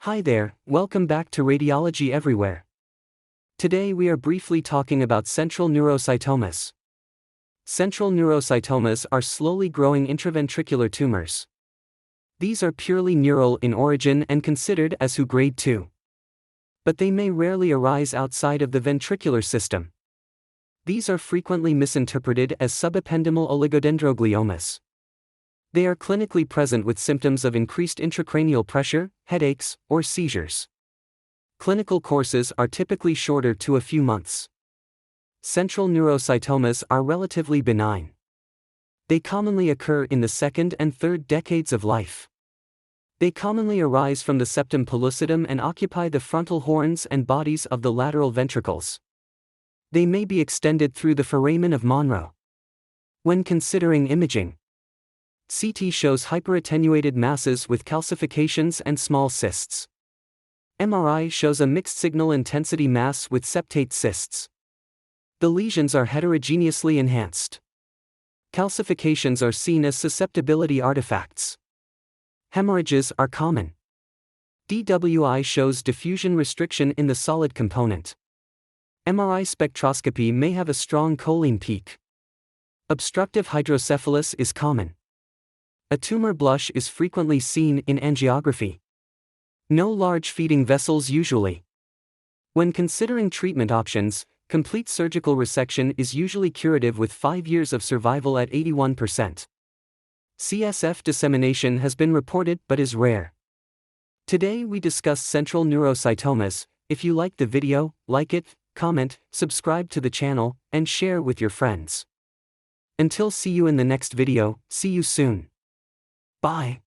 Hi there, welcome back to Radiology Everywhere. Today we are briefly talking about central neurocytomas. Central neurocytomas are slowly growing intraventricular tumors. These are purely neural in origin and considered as WHO grade 2. But they may rarely arise outside of the ventricular system. These are frequently misinterpreted as subependymal oligodendrogliomas. They are clinically present with symptoms of increased intracranial pressure, headaches, or seizures. Clinical courses are typically shorter to a few months. Central neurocytomas are relatively benign. They commonly occur in the second and third decades of life. They commonly arise from the septum pellucidum and occupy the frontal horns and bodies of the lateral ventricles. They may be extended through the foramen of Monro. When considering imaging, CT shows hyperattenuated masses with calcifications and small cysts. MRI shows a mixed signal intensity mass with septate cysts. The lesions are heterogeneously enhanced. Calcifications are seen as susceptibility artifacts. Hemorrhages are common. DWI shows diffusion restriction in the solid component. MRI spectroscopy may have a strong choline peak. Obstructive hydrocephalus is common. A tumor blush is frequently seen in angiography. No large feeding vessels usually. When considering treatment options, complete surgical resection is usually curative with 5 years of survival at 81%. CSF dissemination has been reported but is rare. Today we discussed central neurocytomas. If you liked the video, like it, comment, subscribe to the channel, and share with your friends. Until see you in the next video, see you soon. Bye.